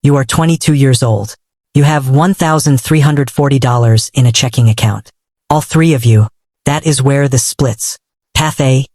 You are 22 years old. You have $1,340 in a checking account. All three of you. That is where this splits. Path A,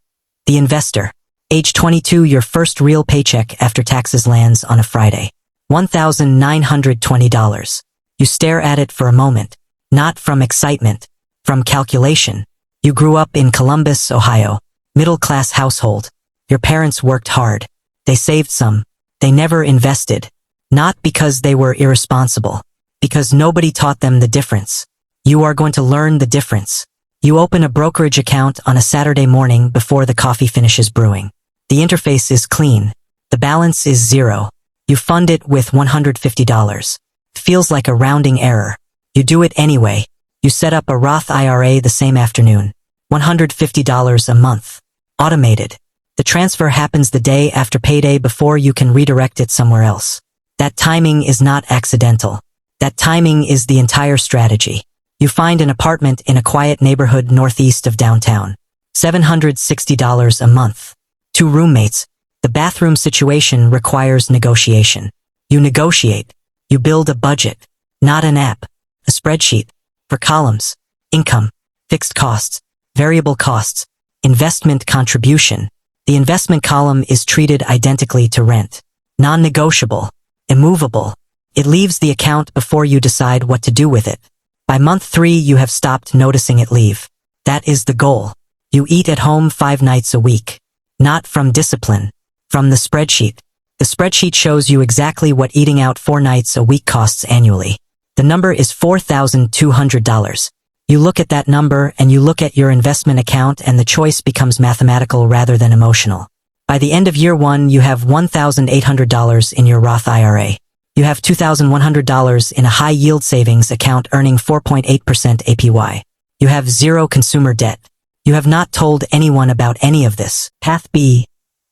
the investor. Age 22, your first real paycheck after taxes lands on a Friday. $1,920. You stare at it for a moment. Not from excitement, from calculation. You grew up in Columbus, Ohio. Middle-class household. Your parents worked hard. They saved some. They never invested. Not because they were irresponsible. Because nobody taught them the difference. You are going to learn the difference. You open a brokerage account on a Saturday morning before the coffee finishes brewing. The interface is clean. The balance is zero. You fund it with $150. Feels like a rounding error. You do it anyway. You set up a Roth IRA the same afternoon. $150 a month. Automated. The transfer happens the day after payday before you can redirect it somewhere else. That timing is not accidental. That timing is the entire strategy. You find an apartment in a quiet neighborhood northeast of downtown. $760 a month. 2 roommates. The bathroom situation requires negotiation. You negotiate. You build a budget. Not an app. A spreadsheet. For columns. Income. Fixed costs. Variable costs. Investment contribution. The investment column is treated identically to rent. Non-negotiable. Immovable. It leaves the account before you decide what to do with it. By month 3, you have stopped noticing it leave. That is the goal. You eat at home 5 nights a week. Not from discipline. From the spreadsheet. The spreadsheet shows you exactly what eating out 4 nights a week costs annually. The number is $4,200. You look at that number and you look at your investment account and the choice becomes mathematical rather than emotional. By the end of year 1, you have $1,800 in your Roth IRA. You have $2,100 in a high-yield savings account earning 4.8% APY. You have 0 consumer debt. You have not told anyone about any of this. Path B,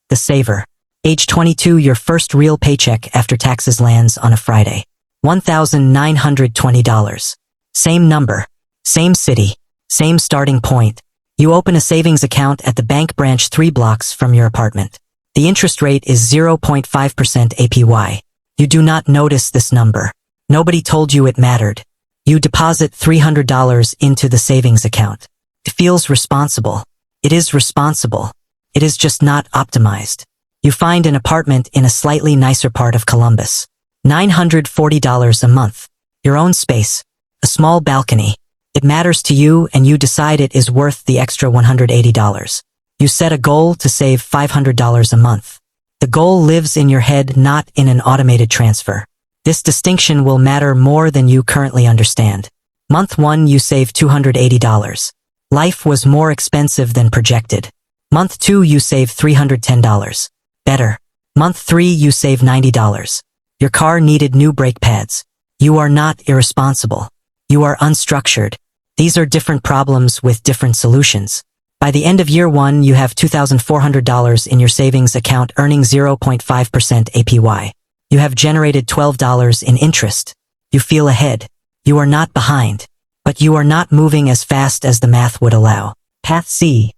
the saver. Age 22, your first real paycheck after taxes lands on a Friday. $1,920. Same number. Same city. Same starting point. You open a savings account at the bank branch 3 blocks from your apartment. The interest rate is 0.5% APY. You do not notice this number. Nobody told you it mattered. You deposit $300 into the savings account. It feels responsible. It is responsible. It is just not optimized. You find an apartment in a slightly nicer part of Columbus. $940 a month. Your own space. A small balcony. It matters to you and you decide it is worth the extra $180. You set a goal to save $500 a month. The goal lives in your head, not in an automated transfer. This distinction will matter more than you currently understand. Month 1, you save $280. Life was more expensive than projected. Month 2, you save $310. Better. Month 3, you save $90. Your car needed new brake pads. You are not irresponsible. You are unstructured. These are different problems with different solutions. By the end of year 1, you have $2,400 in your savings account earning 0.5% APY. You have generated $12 in interest. You feel ahead. You are not behind. But you are not moving as fast as the math would allow. Path C,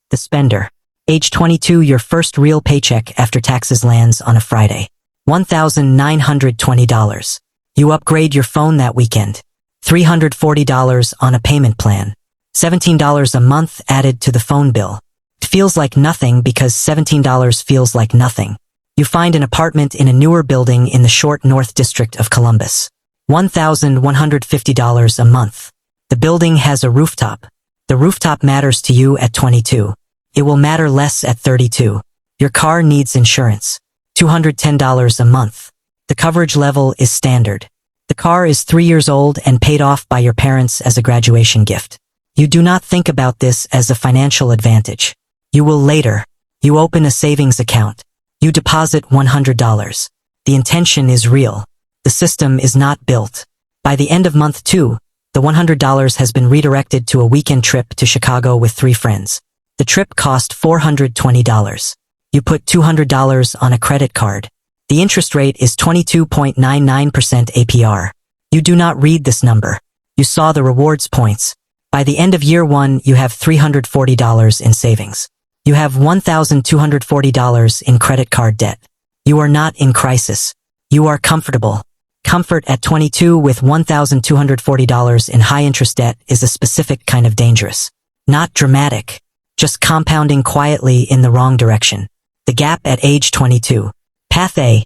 the spender. Age 22, your first real paycheck after taxes lands on a Friday. $1,920. You upgrade your phone that weekend. $340 on a payment plan. $17 a month added to the phone bill. It feels like nothing because $17 feels like nothing. You find an apartment in a newer building in the short North District of Columbus. $1,150 a month. The building has a rooftop. The rooftop matters to you at 22. It will matter less at 32. Your car needs insurance. $210 a month. The coverage level is standard. The car is 3 years old and paid off by your parents as a graduation gift. You do not think about this as a financial advantage. You will later. You open a savings account. You deposit $100. The intention is real. The system is not built. By the end of month 2, the $100 has been redirected to a weekend trip to Chicago with 3 friends. The trip cost $420. You put $200 on a credit card. The interest rate is 22.99% APR. You do not read this number. You saw the rewards points. By the end of year 1, you have $340 in savings. You have $1,240 in credit card debt. You are not in crisis. You are comfortable. Comfort at 22 with $1,240 in high-interest debt is a specific kind of dangerous. Not dramatic, just compounding quietly in the wrong direction. The gap at age 22. Path A.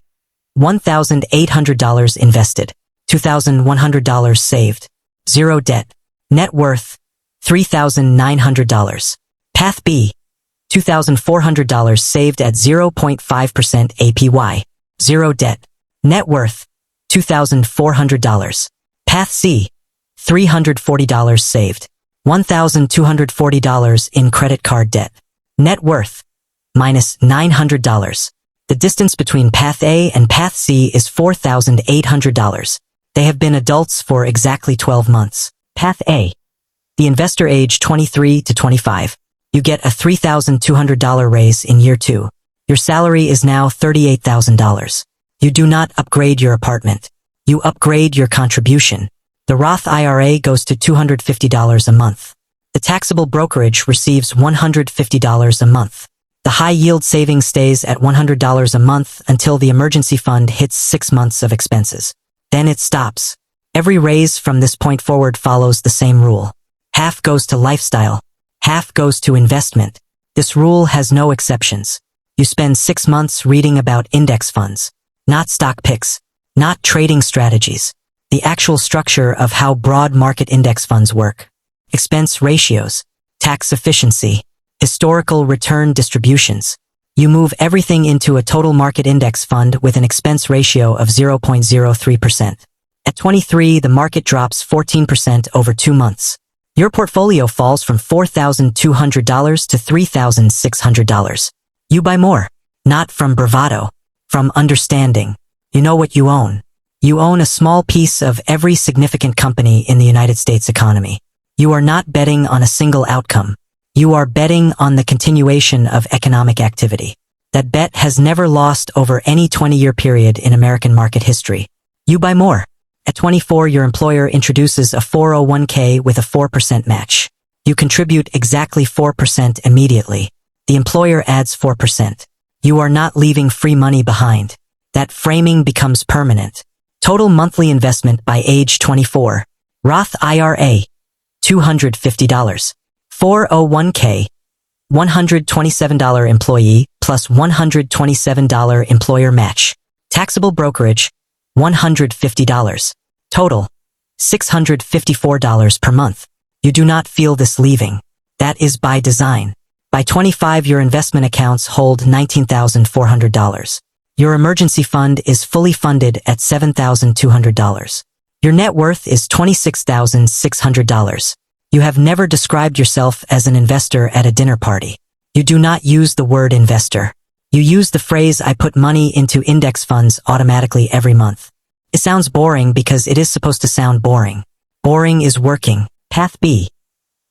$1,800 invested. $2,100 saved. Zero debt. Net worth. $3,900. Path B. $2,400 saved at 0.5% APY. Zero debt. Net worth. $2,400. Path C. $340 saved. $1,240 in credit card debt. Net worth. Minus $900. The distance between Path A and Path C is $4,800. They have been adults for exactly 12 months. Path A. The investor age 23 to 25. You get a $3,200 raise in year 2. Your salary is now $38,000. You do not upgrade your apartment. You upgrade your contribution. The Roth IRA goes to $250 a month. The taxable brokerage receives $150 a month. The high-yield savings stays at $100 a month until the emergency fund hits 6 months of expenses. Then it stops. Every raise from this point forward follows the same rule. Half goes to lifestyle. Half goes to investment. This rule has no exceptions. You spend 6 months reading about index funds. Not stock picks. Not trading strategies. The actual structure of how broad market index funds work. Expense ratios. Tax efficiency. Historical return distributions. You move everything into a total market index fund with an expense ratio of 0.03%. At 23, the market drops 14% over 2 months. Your portfolio falls from $4,200 to $3,600. You buy more. Not from bravado. From understanding. You know what you own. You own a small piece of every significant company in the United States economy. You are not betting on a single outcome. You are betting on the continuation of economic activity. That bet has never lost over any 20-year period in American market history. You buy more. At 24, your employer introduces a 401k with a 4% match. You contribute exactly 4% immediately. The employer adds 4%. You are not leaving free money behind. That framing becomes permanent. Total monthly investment by age 24. Roth IRA. $250. 401k. $127 employee plus $127 employer match. Taxable brokerage. $150. Total. $654 per month. You do not feel this leaving. That is by design. By 25, your investment accounts hold $19,400. Your emergency fund is fully funded at $7,200. Your net worth is $26,600. You have never described yourself as an investor at a dinner party. You do not use the word investor. You use the phrase "I put money into index funds automatically every month." It sounds boring because it is supposed to sound boring. Boring is working. Path B.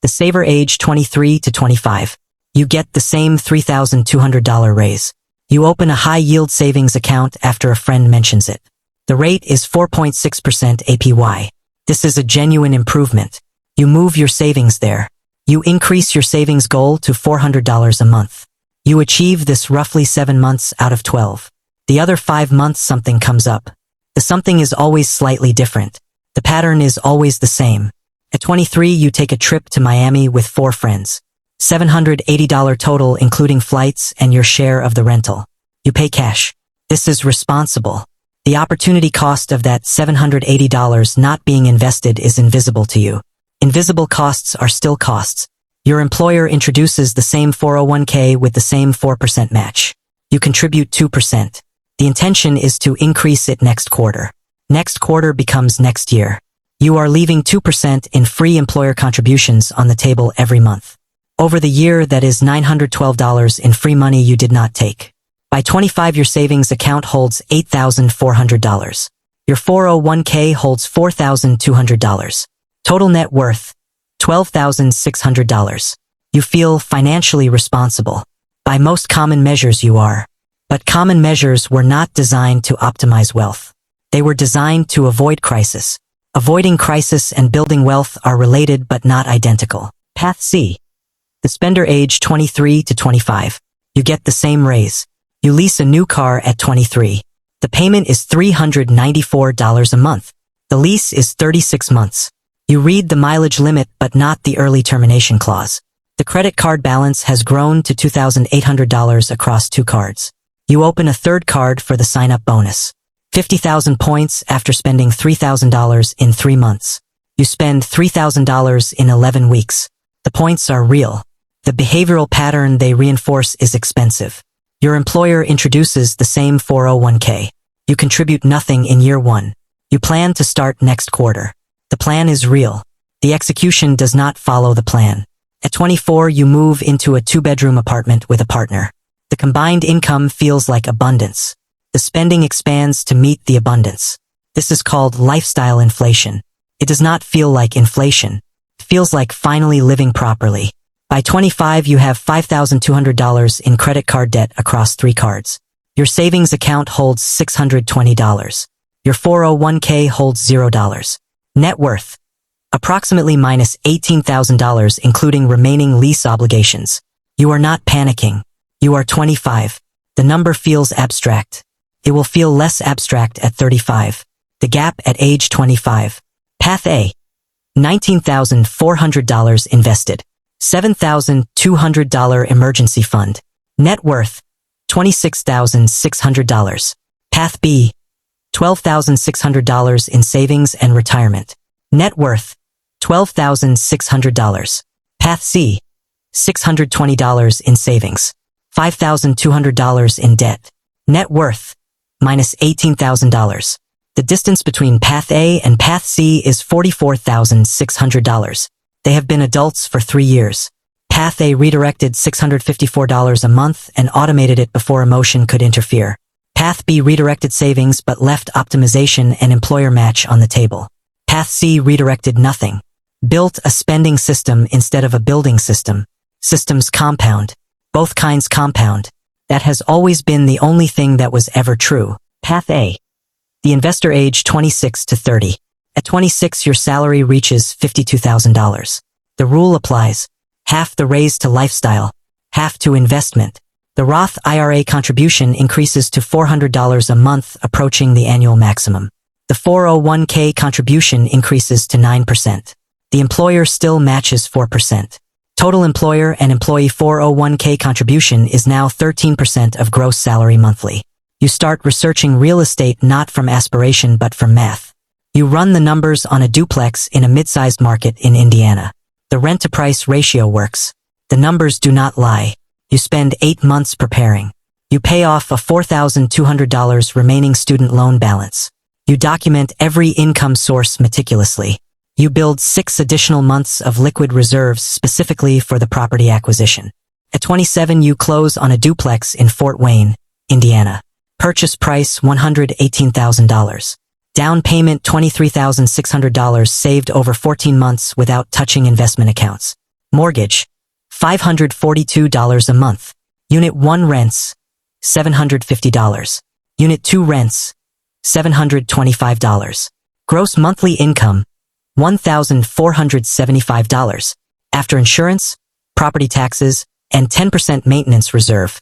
The saver age 23 to 25. You get the same $3,200 raise. You open a high-yield savings account after a friend mentions it. The rate is 4.6% APY. This is a genuine improvement. You move your savings there. You increase your savings goal to $400 a month. You achieve this roughly 7 months out of 12. The other 5 months something comes up. The something is always slightly different. The pattern is always the same. At 23, you take a trip to Miami with 4 friends. $780 total including flights and your share of the rental. You pay cash. This is responsible. The opportunity cost of that $780 not being invested is invisible to you. Invisible costs are still costs. Your employer introduces the same 401k with the same 4% match. You contribute 2%. The intention is to increase it next quarter. Next quarter becomes next year. You are leaving 2% in free employer contributions on the table every month. Over the year, that is $912 in free money you did not take. By 25, your savings account holds $8,400. Your 401k holds $4,200. Total net worth, $12,600. You feel financially responsible. By most common measures you are. But common measures were not designed to optimize wealth. They were designed to avoid crisis. Avoiding crisis and building wealth are related but not identical. Path C. The spender age 23 to 25. You get the same raise. You lease a new car at 23. The payment is $394 a month. The lease is 36 months. You read the mileage limit but not the early termination clause. The credit card balance has grown to $2,800 across 2 cards. You open a third card for the sign-up bonus. 50,000 points after spending $3,000 in 3 months. You spend $3,000 in 11 weeks. The points are real. The behavioral pattern they reinforce is expensive. Your employer introduces the same 401k. You contribute nothing in year 1. You plan to start next quarter. The plan is real. The execution does not follow the plan. At 24, you move into a 2-bedroom apartment with a partner. The combined income feels like abundance. The spending expands to meet the abundance. This is called lifestyle inflation. It does not feel like inflation. It feels like finally living properly. By 25, you have $5,200 in credit card debt across 3 cards. Your savings account holds $620. Your 401k holds $0. Net worth. Approximately minus $18,000 including remaining lease obligations. You are not panicking. You are 25. The number feels abstract. It will feel less abstract at 35. The gap at age 25. Path A. $19,400 invested. $7,200 emergency fund. Net worth. $26,600. Path B. $12,600 in savings and retirement. Net worth. $12,600. Path C. $620 in savings. $5,200 in debt. Net worth. Minus $18,000. The distance between Path A and Path C is $44,600. They have been adults for 3 years. Path A redirected $654 a month and automated it before emotion could interfere. Path B redirected savings but left optimization and employer match on the table. Path C redirected nothing. Built a spending system instead of a building system. Systems compound. Both kinds compound. That has always been the only thing that was ever true. Path A. The investor age 26 to 30. At 26, your salary reaches $52,000. The rule applies. Half the raise to lifestyle, half to investment. The Roth IRA contribution increases to $400 a month, approaching the annual maximum. The 401k contribution increases to 9%. The employer still matches 4%. Total employer and employee 401k contribution is now 13% of gross salary monthly. You start researching real estate not from aspiration but from math. You run the numbers on a duplex in a mid-sized market in Indiana. The rent-to-price ratio works. The numbers do not lie. You spend 8 months preparing. You pay off a $4,200 remaining student loan balance. You document every income source meticulously. You build 6 additional months of liquid reserves specifically for the property acquisition. At 27, you close on a duplex in Fort Wayne, Indiana. Purchase price $118,000. Down payment $23,600 saved over 14 months without touching investment accounts. Mortgage. $542 a month. Unit 1 rents. $750. Unit 2 rents. $725. Gross monthly income. $1,475. After insurance, property taxes, and 10% maintenance reserve.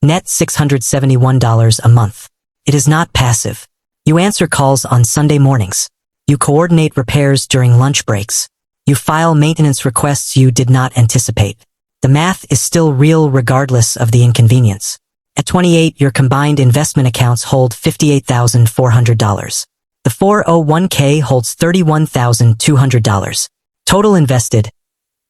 Net $671 a month. It is not passive. You answer calls on Sunday mornings. You coordinate repairs during lunch breaks. You file maintenance requests you did not anticipate. The math is still real regardless of the inconvenience. At 28, your combined investment accounts hold $58,400. The 401k holds $31,200. Total invested,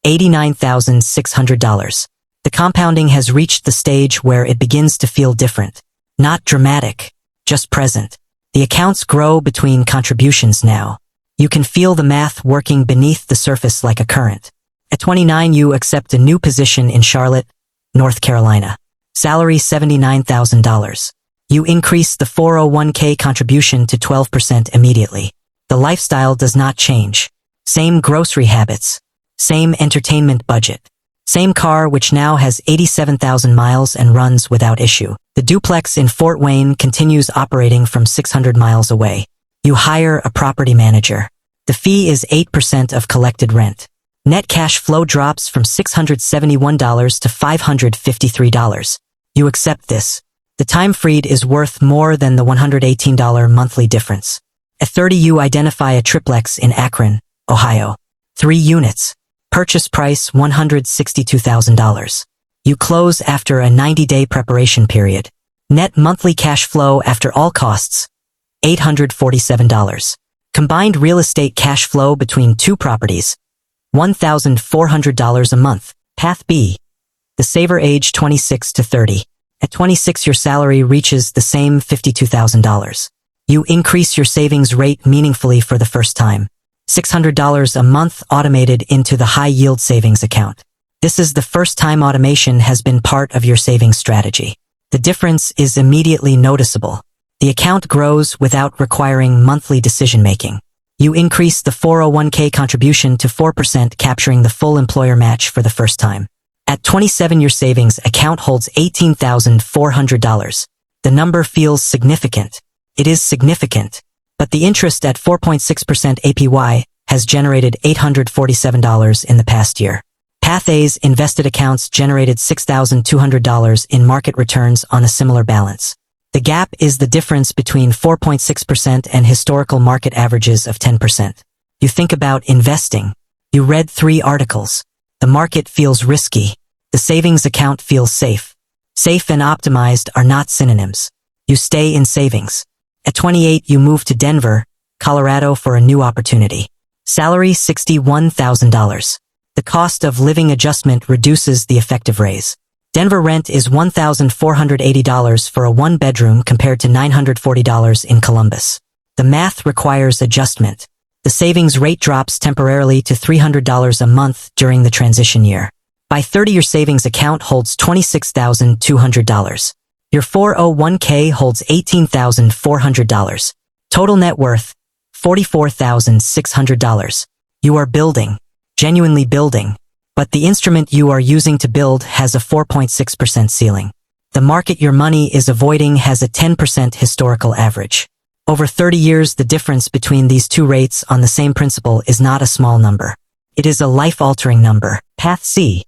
$89,600. The compounding has reached the stage where it begins to feel different. Not dramatic, just present. The accounts grow between contributions now. You can feel the math working beneath the surface like a current. At 29, you accept a new position in Charlotte, North Carolina. Salary $79,000. You increase the 401k contribution to 12% immediately. The lifestyle does not change. Same grocery habits. Same entertainment budget. Same car which now has 87,000 miles and runs without issue. The duplex in Fort Wayne continues operating from 600 miles away. You hire a property manager. The fee is 8% of collected rent. Net cash flow drops from $671 to $553. You accept this. The time freed is worth more than the $118 monthly difference. At 30, you identify a triplex in Akron, Ohio. 3 units. Purchase price $162,000. You close after a 90-day preparation period. Net monthly cash flow after all costs, $847. Combined real estate cash flow between 2 properties, $1,400 a month. Path B. The saver age 26 to 30. At 26, your salary reaches the same $52,000. You increase your savings rate meaningfully for the first time. $600 a month automated into the high-yield savings account. This is the first time automation has been part of your savings strategy. The difference is immediately noticeable. The account grows without requiring monthly decision-making. You increase the 401k contribution to 4%, capturing the full employer match for the first time. At 27, your savings account holds $18,400. The number feels significant. It is significant. But the interest at 4.6% APY has generated $847 in the past year. Path A's invested accounts generated $6,200 in market returns on a similar balance. The gap is the difference between 4.6% and historical market averages of 10%. You think about investing. You read 3 articles. The market feels risky. The savings account feels safe. Safe and optimized are not synonyms. You stay in savings. At 28, you move to Denver, Colorado for a new opportunity. Salary $61,000. The cost of living adjustment reduces the effective raise. Denver rent is $1,480 for a 1-bedroom compared to $940 in Columbus. The math requires adjustment. The savings rate drops temporarily to $300 a month during the transition year. By 30, your savings account holds $26,200. Your 401k holds $18,400. Total net worth, $44,600. You are building. Genuinely building, but the instrument you are using to build has a 4.6% ceiling. The market your money is avoiding has a 10% historical average. Over 30 years, the difference between these 2 rates on the same principal is not a small number. It is a life-altering number. Path C.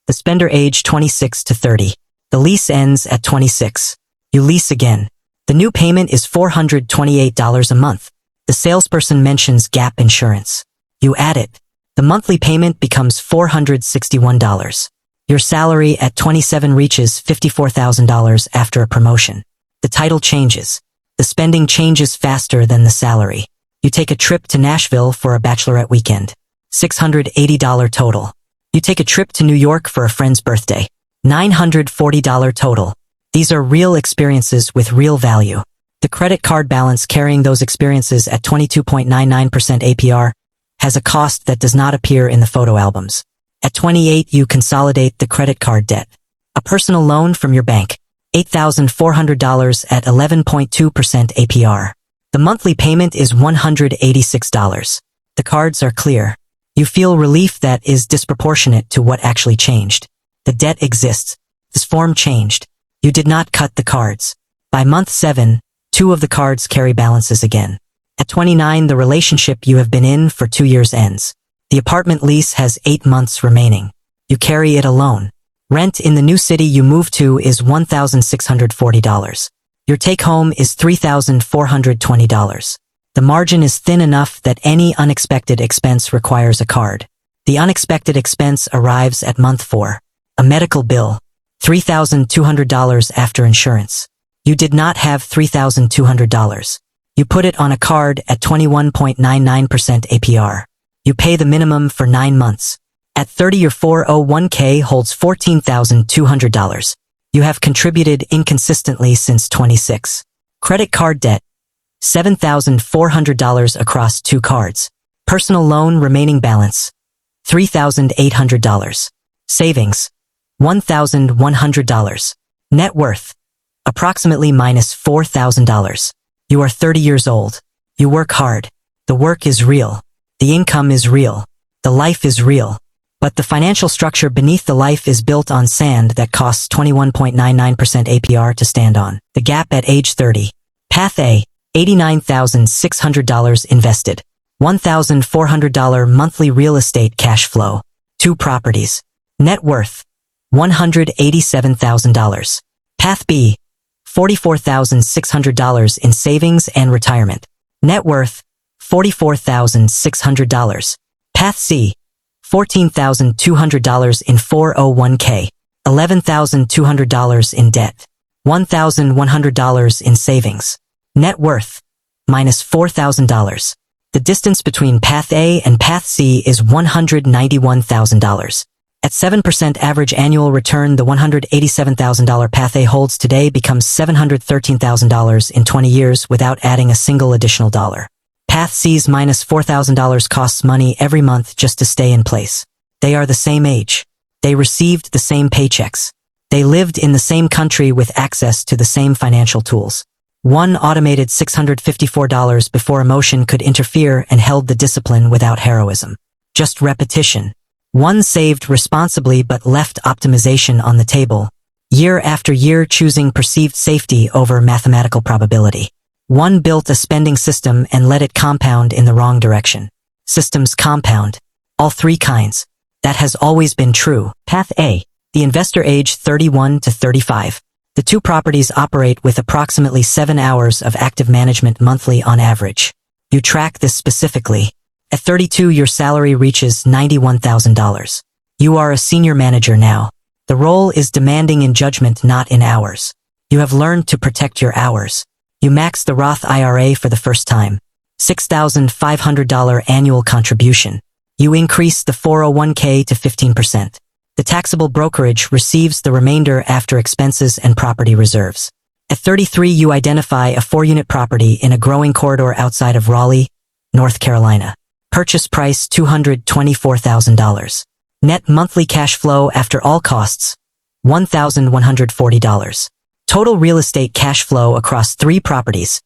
The spender age 26 to 30. The lease ends at 26. You lease again. The new payment is $428 a month. The salesperson mentions gap insurance. You add it. The monthly payment becomes $461. Your salary at 27 reaches $54,000 after a promotion. The title changes. The spending changes faster than the salary. You take a trip to Nashville for a bachelorette weekend. $680 total. You take a trip to New York for a friend's birthday. $940 total. These are real experiences with real value. The credit card balance carrying those experiences at 22.99% APR has a cost that does not appear in the photo albums. At 28, you consolidate the credit card debt. A personal loan from your bank, $8,400 at 11.2% APR. The monthly payment is $186. The cards are clear. You feel relief that is disproportionate to what actually changed. The debt exists. This form changed. You did not cut the cards. By month 7, 2 of the cards carry balances again. At 29, the relationship you have been in for 2 years ends. The apartment lease has 8 months remaining. You carry it alone. Rent in the new city you move to is $1,640. Your take-home is $3,420. The margin is thin enough that any unexpected expense requires a card. The unexpected expense arrives at month 4. A medical bill, $3,200 after insurance. You did not have $3,200. You put it on a card at 21.99% APR. You pay the minimum for 9 months. At 30, your 401k holds $14,200. You have contributed inconsistently since 26. Credit card debt, $7,400 across 2 cards. Personal loan remaining balance, $3,800. Savings, $1,100. Net worth, approximately minus $4,000. You are 30 years old. You work hard. The work is real. The income is real. The life is real. But the financial structure beneath the life is built on sand that costs 21.99% APR to stand on. The gap at age 30. Path A, $89,600 invested. $1,400 monthly real estate cash flow. 2 properties. Net worth, $187,000. Path B, $44,600 in savings and retirement. Net worth, $44,600. Path C, $14,200 in 401k, $11,200 in debt, $1,100 in savings. Net worth, minus $4,000. The distance between Path A and Path C is $191,000. At 7% average annual return, the $187,000 Path A holds today becomes $713,000 in 20 years without adding a single additional dollar. Path C's minus $4,000 costs money every month just to stay in place. They are the same age. They received the same paychecks. They lived in the same country with access to the same financial tools. One automated $654 before emotion could interfere and held the discipline without heroism. Just repetition. One saved responsibly but left optimization on the table, year after year choosing perceived safety over mathematical probability. One built a spending system and let it compound in the wrong direction. Systems compound. All three kinds. That has always been true. Path A. The investor age 31 to 35. The two properties operate with approximately 7 hours of active management monthly on average. You track this specifically. At 32, your salary reaches $91,000. You are a senior manager now. The role is demanding in judgment, not in hours. You have learned to protect your hours. You max the Roth IRA for the first time. $6,500 annual contribution. You increase the 401k to 15%. The taxable brokerage receives the remainder after expenses and property reserves. At 33, you identify a 4-unit property in a growing corridor outside of Raleigh, North Carolina. Purchase price $224,000. Net monthly cash flow after all costs, $1,140. Total real estate cash flow across 3 properties,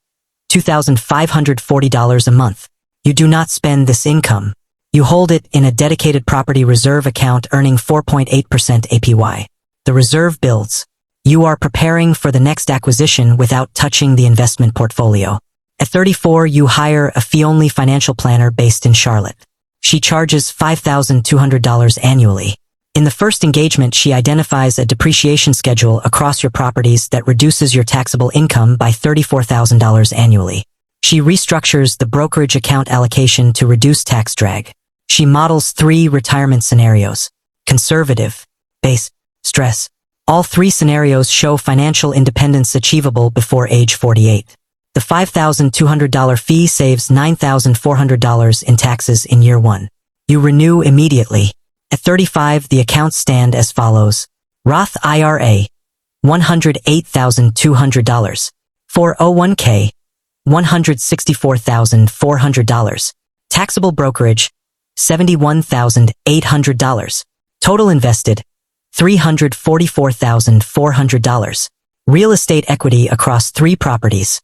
$2,540 a month. You do not spend this income. You hold it in a dedicated property reserve account earning 4.8% APY. The reserve builds. You are preparing for the next acquisition without touching the investment portfolio. At 34, you hire a fee-only financial planner based in Charlotte. She charges $5,200 annually. In the first engagement, she identifies a depreciation schedule across your properties that reduces your taxable income by $34,000 annually. She restructures the brokerage account allocation to reduce tax drag. She models 3 retirement scenarios: conservative, base, stress. All 3 scenarios show financial independence achievable before age 48. The $5,200 fee saves $9,400 in taxes in year 1. You renew immediately. At 35, the accounts stand as follows. Roth IRA, $108,200. 401k, $164,400. Taxable brokerage, $71,800. Total invested, $344,400. Real estate equity across 3 properties,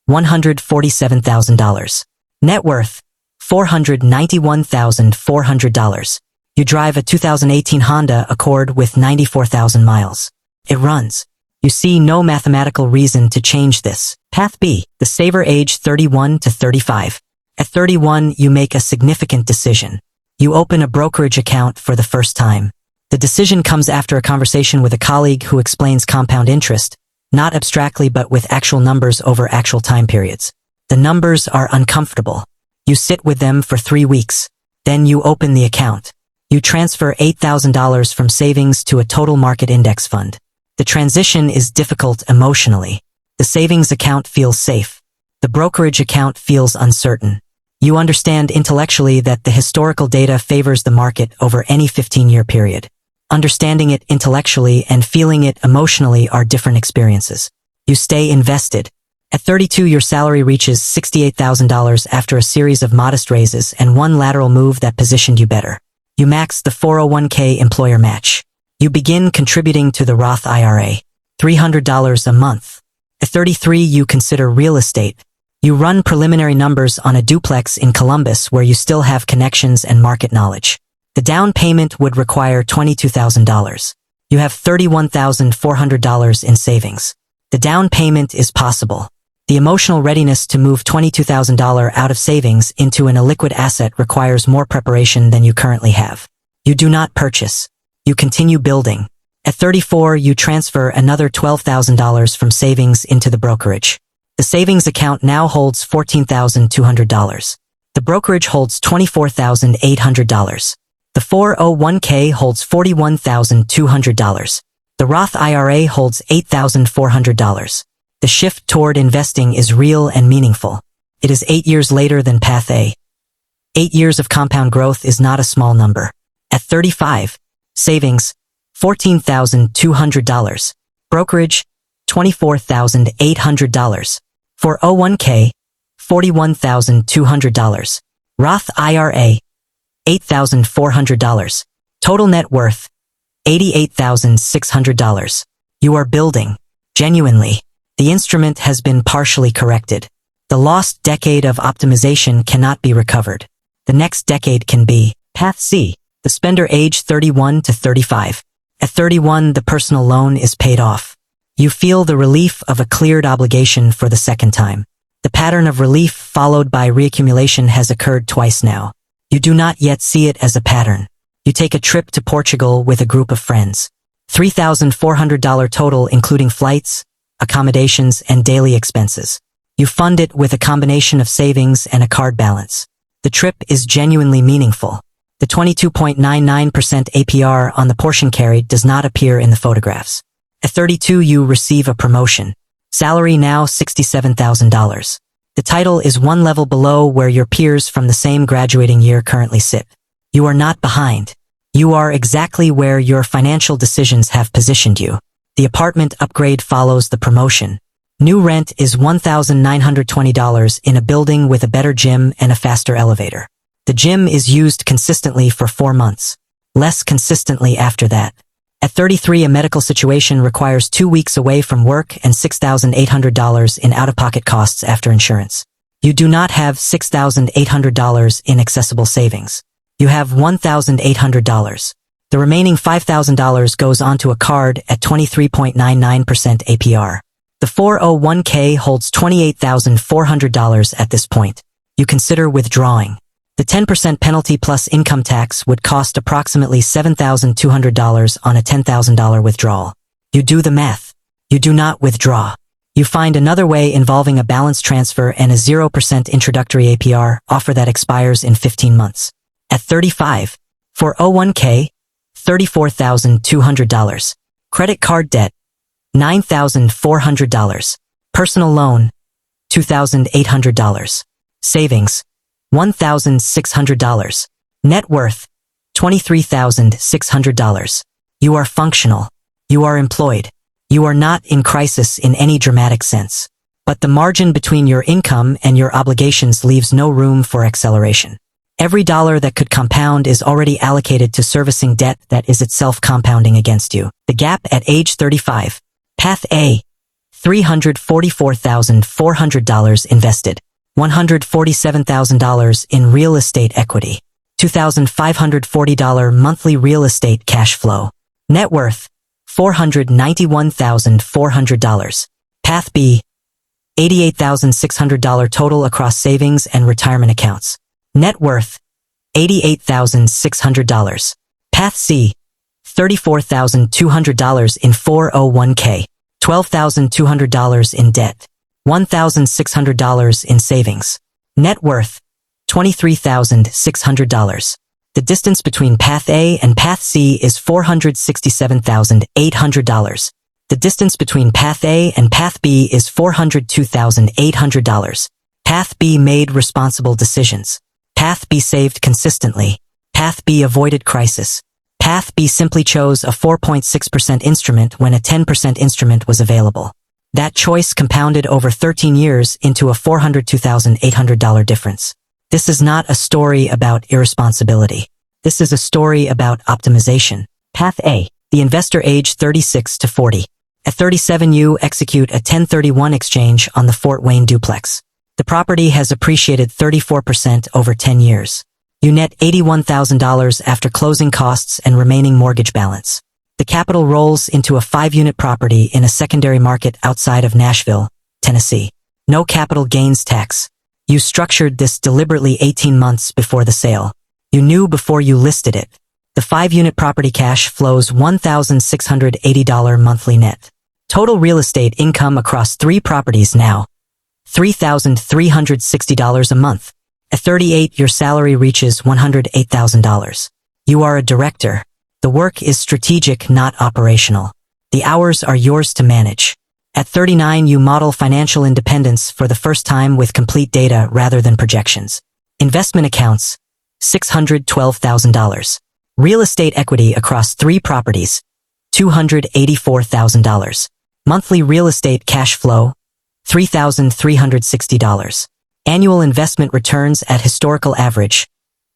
$147,000. Net worth, $491,400. You drive a 2018 Honda Accord with 94,000 miles. It runs. You see no mathematical reason to change this. Path B, the saver age 31 to 35. At 31, you make a significant decision. You open a brokerage account for the first time. The decision comes after a conversation with a colleague who explains compound interest, not abstractly but with actual numbers over actual time periods. The numbers are uncomfortable. You sit with them for 3 weeks. Then you open the account. You transfer $8,000 from savings to a total market index fund. The transition is difficult emotionally. The savings account feels safe. The brokerage account feels uncertain. You understand intellectually that the historical data favors the market over any 15-year period. Understanding it intellectually and feeling it emotionally are different experiences. You stay invested. At 32, your salary reaches $68,000 after a series of modest raises and one lateral move that positioned you better. You max the 401k employer match. You begin contributing to the Roth IRA, $300 a month. At 33, you consider real estate. You run preliminary numbers on a duplex in Columbus where you still have connections and market knowledge. The down payment would require $22,000. You have $31,400 in savings. The down payment is possible. The emotional readiness to move $22,000 out of savings into an illiquid asset requires more preparation than you currently have. You do not purchase. You continue building. At 34, you transfer another $12,000 from savings into the brokerage. The savings account now holds $14,200. The brokerage holds $24,800. The 401k holds $41,200. The Roth IRA holds $8,400. The shift toward investing is real and meaningful. It is 8 years later than Path A. 8 years of compound growth is not a small number. At 35, savings, $14,200. Brokerage, $24,800. 401k, $41,200. Roth IRA, $8,400. Total net worth, $88,600. You are building. Genuinely. The instrument has been partially corrected. The lost decade of optimization cannot be recovered. The next decade can be. Path C. The spender age 31 to 35. At 31, the personal loan is paid off. You feel the relief of a cleared obligation for the second time. The pattern of relief followed by reaccumulation has occurred twice now. You do not yet see it as a pattern. You take a trip to Portugal with a group of friends. $3,400 total including flights, accommodations, and daily expenses. You fund it with a combination of savings and a card balance. The trip is genuinely meaningful. The 22.99% APR on the portion carried does not appear in the photographs. At 32, you receive a promotion. Salary now $67,000. The title is one level below where your peers from the same graduating year currently sit. You are not behind. You are exactly where your financial decisions have positioned you. The apartment upgrade follows the promotion. New rent is $1,920 in a building with a better gym and a faster elevator. The gym is used consistently for 4 months. Less consistently after that. At 33, a medical situation requires 2 weeks away from work and $6,800 in out-of-pocket costs after insurance. You do not have $6,800 in accessible savings. You have $1,800. The remaining $5,000 goes onto a card at 23.99% APR. The 401k holds $28,400 at this point. You consider withdrawing. The 10% penalty plus income tax would cost approximately $7,200 on a $10,000 withdrawal. You do the math. You do not withdraw. You find another way involving a balance transfer and a 0% introductory APR offer that expires in 15 months. At 35, 401k, $34,200. Credit card debt, $9,400. Personal loan, $2,800. Savings, $1,600. Net worth, $23,600. You are functional. You are employed. You are not in crisis in any dramatic sense. But the margin between your income and your obligations leaves no room for acceleration. Every dollar that could compound is already allocated to servicing debt that is itself compounding against you. The gap at age 35. Path A. $344,400 invested. $147,000 in real estate equity. $2,540 monthly real estate cash flow. Net worth, $491,400. Path B. $88,600 total across savings and retirement accounts. Net worth, $88,600. Path C. $34,200 in 401k. $12,200 in debt. $1,600 in savings. Net worth, $23,600. The distance between Path A and Path C is $467,800. The distance between Path A and Path B is $402,800. Path B made responsible decisions. Path B saved consistently. Path B avoided crisis. Path B simply chose a 4.6% instrument when a 10% instrument was available. That choice compounded over 13 years into a $402,800 difference. This is not a story about irresponsibility. This is a story about optimization. Path A. The investor age 36 to 40. At 37, you execute a 1031 exchange on the Fort Wayne duplex. The property has appreciated 34% over 10 years. You net $81,000 after closing costs and remaining mortgage balance. The capital rolls into a 5-unit property in a secondary market outside of Nashville, Tennessee. No capital gains tax. You structured this deliberately 18 months before the sale. You knew before you listed it. The 5-unit property cash flows $1,680 monthly net. Total real estate income across 3 properties now, $3,360 a month. At 38, your salary reaches $108,000. You are a director. The work is strategic, not operational. The hours are yours to manage. At 39, you model financial independence for the first time with complete data rather than projections. Investment accounts, $612,000. Real estate equity across 3 properties, $284,000. Monthly real estate cash flow, $3,360. Annual investment returns at historical average,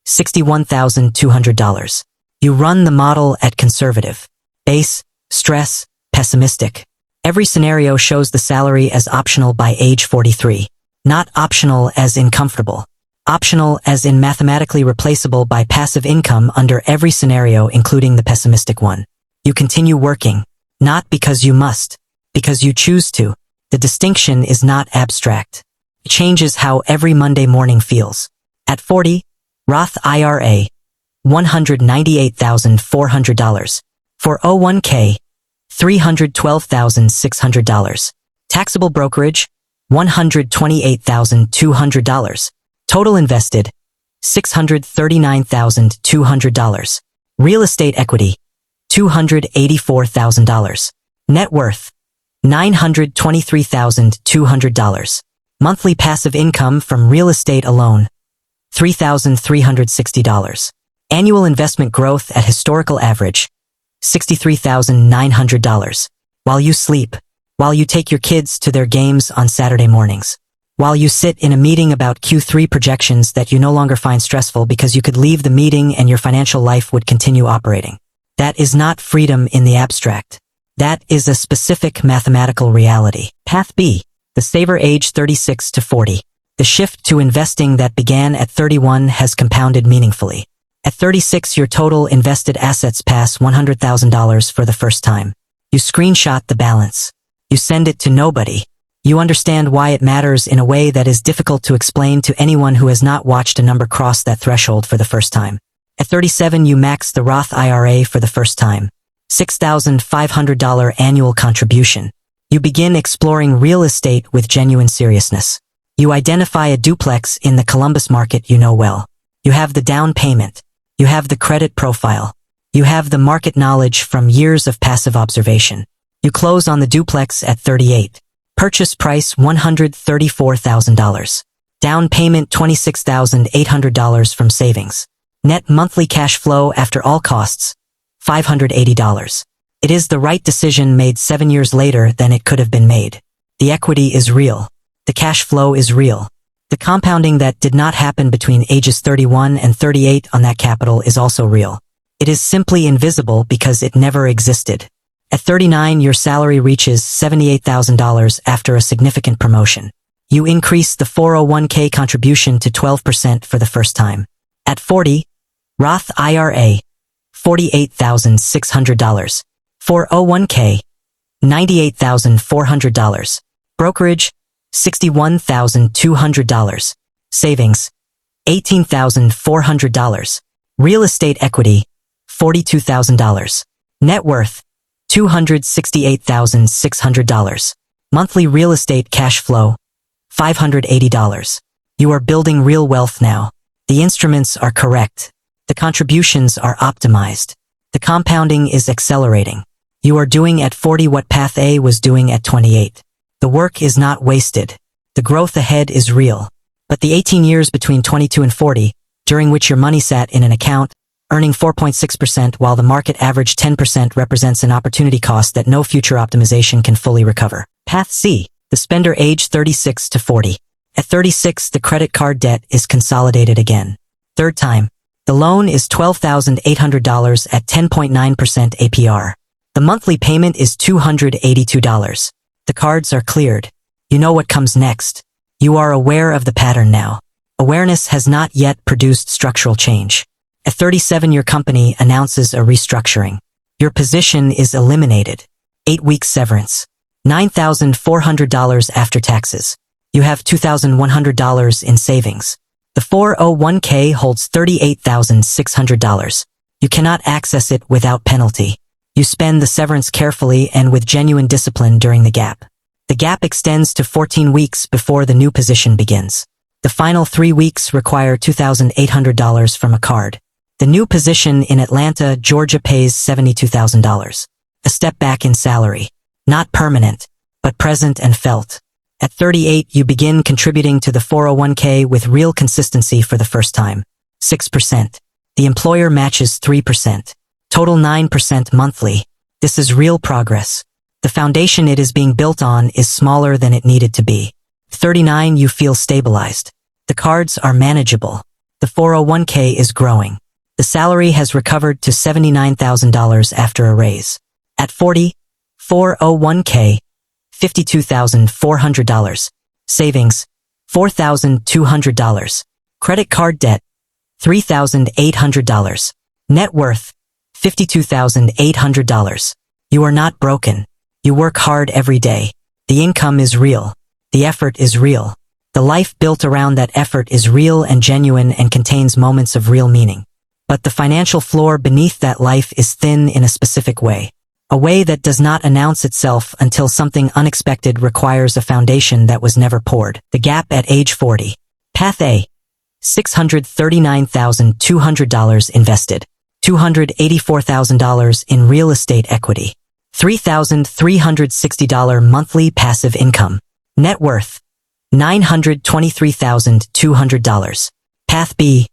$61,200. You run the model at conservative, base, stress, pessimistic. Every scenario shows the salary as optional by age 43. Not optional as in comfortable. Optional as in mathematically replaceable by passive income under every scenario, including the pessimistic one. You continue working, not because you must, because you choose to. The distinction is not abstract. It changes how every Monday morning feels. At 40, Roth IRA, $198,400. 401k, $312,600. Taxable brokerage, $128,200. Total invested, $639,200. Real estate equity, $284,000. Net worth, $923,200. Monthly passive income from real estate alone, $3,360. Annual investment growth at historical average, $63,900. While you sleep, while you take your kids to their games on Saturday mornings, while you sit in a meeting about Q3 projections that you no longer find stressful because you could leave the meeting and your financial life would continue operating. That is not freedom in the abstract. That is a specific mathematical reality. Path B. The saver age 36 to 40. The shift to investing that began at 31 has compounded meaningfully. At 36, your total invested assets pass $100,000 for the first time. You screenshot the balance. You send it to nobody. You understand why it matters in a way that is difficult to explain to anyone who has not watched a number cross that threshold for the first time. At 37, you max the Roth IRA for the first time. $6,500 annual contribution. You begin exploring real estate with genuine seriousness. You identify a duplex in the Columbus market you know well. You have the down payment. You have the credit profile. You have the market knowledge from years of passive observation. You close on the duplex at 38. Purchase price $134,000. Down payment $26,800 from savings. Net monthly cash flow after all costs, $580. It is the right decision made 7 years later than it could have been made. The equity is real. The cash flow is real. The compounding that did not happen between ages 31 and 38 on that capital is also real. It is simply invisible because it never existed. At 39, your salary reaches $78,000 after a significant promotion. You increase the 401k contribution to 12% for the first time. At 40, Roth IRA, $48,600. 401k, $98,400. Brokerage, $61,200. Savings, $18,400. Real estate equity, $42,000. Net worth, $268,600. Monthly real estate cash flow, $580. You are building real wealth now. The instruments are correct. The contributions are optimized. The compounding is accelerating. You are doing at 40 what Path A was doing at 28. The work is not wasted. The growth ahead is real. But the 18 years between 22 and 40, during which your money sat in an account, earning 4.6% while the market averaged 10% represents an opportunity cost that no future optimization can fully recover. Path C. The spender age 36 to 40. At 36, the credit card debt is consolidated again. Third time. The loan is $12,800 at 10.9% APR. The monthly payment is $282. The cards are cleared. You know what comes next. You are aware of the pattern now. Awareness has not yet produced structural change. At 37, your company announces a restructuring. Your position is eliminated. 8-week severance. $9,400 after taxes. You have $2,100 in savings. The 401k holds $38,600. You cannot access it without penalty. You spend the severance carefully and with genuine discipline during the gap. The gap extends to 14 weeks before the new position begins. The final 3 weeks require $2,800 from a card. The new position in Atlanta, Georgia pays $72,000. A step back in salary. Not permanent, but present and felt. At 38, you begin contributing to the 401k with real consistency for the first time. 6%. The employer matches 3%. Total 9% monthly. This is real progress. The foundation it is being built on is smaller than it needed to be. 39, you feel stabilized. The cards are manageable. The 401k is growing. The salary has recovered to $79,000 after a raise. At 40, 401k, $52,400. Savings, $4,200. Credit card debt, $3,800. Net worth, $52,800. You are not broken. You work hard every day. The income is real. The effort is real. The life built around that effort is real and genuine and contains moments of real meaning. But the financial floor beneath that life is thin in a specific way. A way that does not announce itself until something unexpected requires a foundation that was never poured. The gap at age 40. Path A. $639,200 invested. $284,000 in real estate equity. $3,360 monthly passive income. Net worth, $923,200. Path B,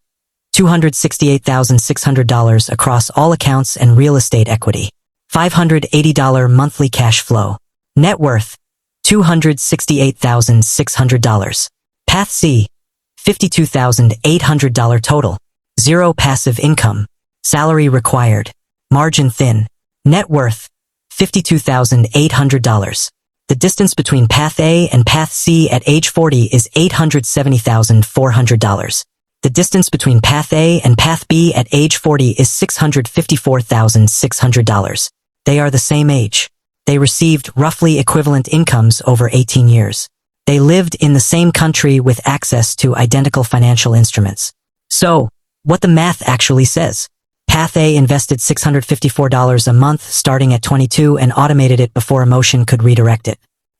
$268,600 across all accounts and real estate equity. $580 monthly cash flow. Net worth, $268,600. Path C, $52,800 total. Zero passive income. Salary required. Margin thin. Net worth, $52,800. The distance between Path A and Path C at age 40 is $870,400. The distance between Path A and Path B at age 40 is $654,600. They are the same age. They received roughly equivalent incomes over 18 years. They lived in the same country with access to identical financial instruments. So, what the math actually says. Path A invested $654 a month starting at 22 and automated it before emotion could redirect it.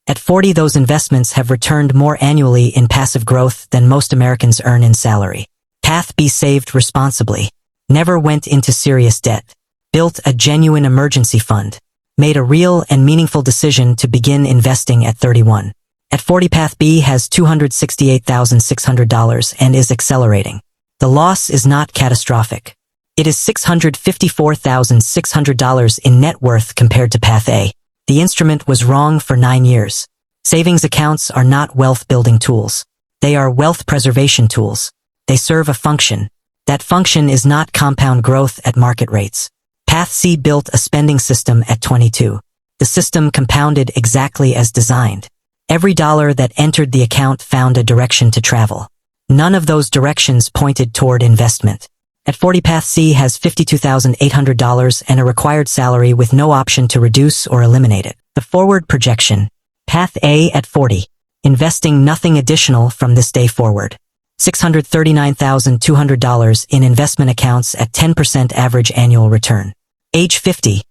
At 40, those investments have returned more annually in passive growth than most Americans earn in salary. Path B saved responsibly, never went into serious debt, built a genuine emergency fund, made a real and meaningful decision to begin investing at 31. At 40, Path B has $268,600 and is accelerating. The loss is not catastrophic. It is $654,600 in net worth compared to Path A. The instrument was wrong for 9 years. Savings accounts are not wealth-building tools. They are wealth preservation tools. They serve a function. That function is not compound growth at market rates. Path C built a spending system at 22. The system compounded exactly as designed. Every dollar that entered the account found a direction to travel. None of those directions pointed toward investment. At 40, Path C has $52,800 and a required salary with no option to reduce or eliminate it. The forward projection. Path A at 40. Investing nothing additional from this day forward. $639,200 in investment accounts at 10% average annual return. Age 50.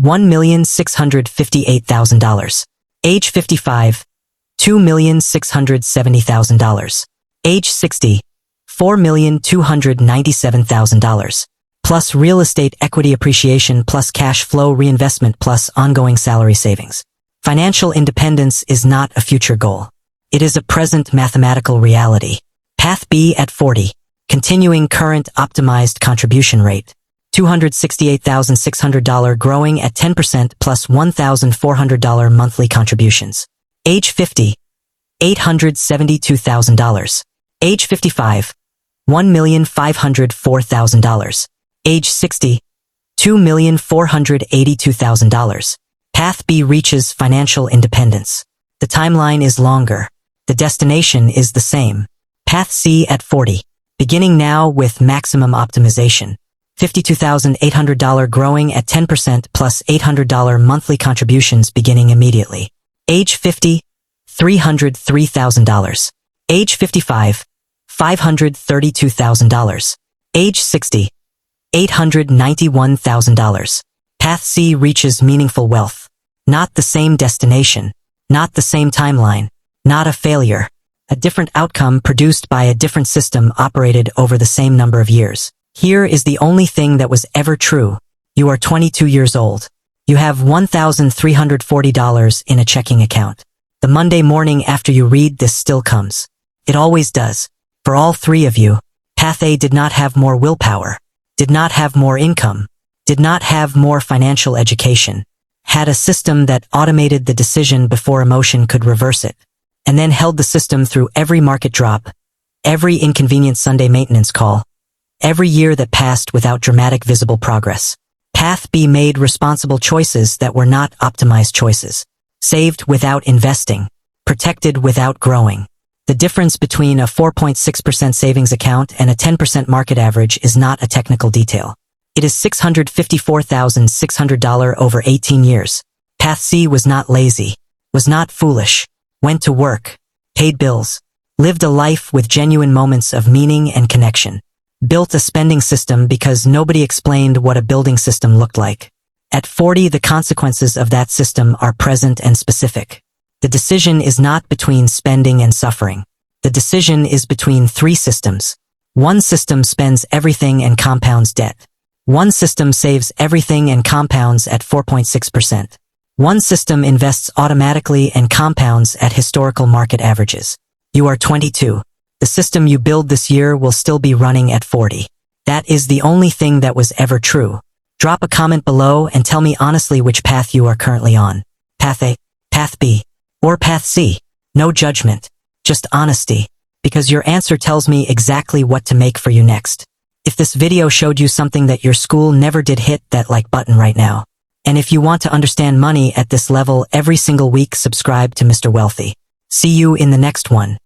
$1,658,000. Age 55. $2,670,000. Age 60. $4,297,000. Plus real estate equity appreciation plus cash flow reinvestment plus ongoing salary savings. Financial independence is not a future goal. It is a present mathematical reality. Path B at 40. Continuing current optimized contribution rate. $268,600 growing at 10% plus $1,400 monthly contributions. Age 50. $872,000. Age 55. $1,504,000. Age 60. $2,482,000. Path B reaches financial independence. The timeline is longer. The destination is the same. Path C at 40. Beginning now with maximum optimization. $52,800 growing at 10% plus $800 monthly contributions beginning immediately. Age 50. $303,000. Age 55. $532,000. Age 60. $891,000. Path C reaches meaningful wealth. Not the same destination. Not the same timeline. Not a failure. A different outcome produced by a different system operated over the same number of years. Here is the only thing that was ever true. You are 22 years old. You have $1,340 in a checking account. The Monday morning after you read this still comes. It always does. For all three of you, Path A did not have more willpower, did not have more income, did not have more financial education, had a system that automated the decision before emotion could reverse it, and then held the system through every market drop, every inconvenient Sunday maintenance call, every year that passed without dramatic visible progress. Path B made responsible choices that were not optimized choices, saved without investing, protected without growing. The difference between a 4.6% savings account and a 10% market average is not a technical detail. It is $654,600 over 18 years. Path C was not lazy, was not foolish, went to work, paid bills, lived a life with genuine moments of meaning and connection, built a spending system because nobody explained what a building system looked like. At 40, the consequences of that system are present and specific. The decision is not between spending and suffering. The decision is between three systems. One system spends everything and compounds debt. One system saves everything and compounds at 4.6%. One system invests automatically and compounds at historical market averages. You are 22. The system you build this year will still be running at 40. That is the only thing that was ever true. Drop a comment below and tell me honestly which path you are currently on. Path A, Path B, or Path C. No judgment, just honesty, because your answer tells me exactly what to make for you next. If this video showed you something that your school never did, hit that like button right now. And if you want to understand money at this level every single week, subscribe to Mr. Wealthy. See you in the next one.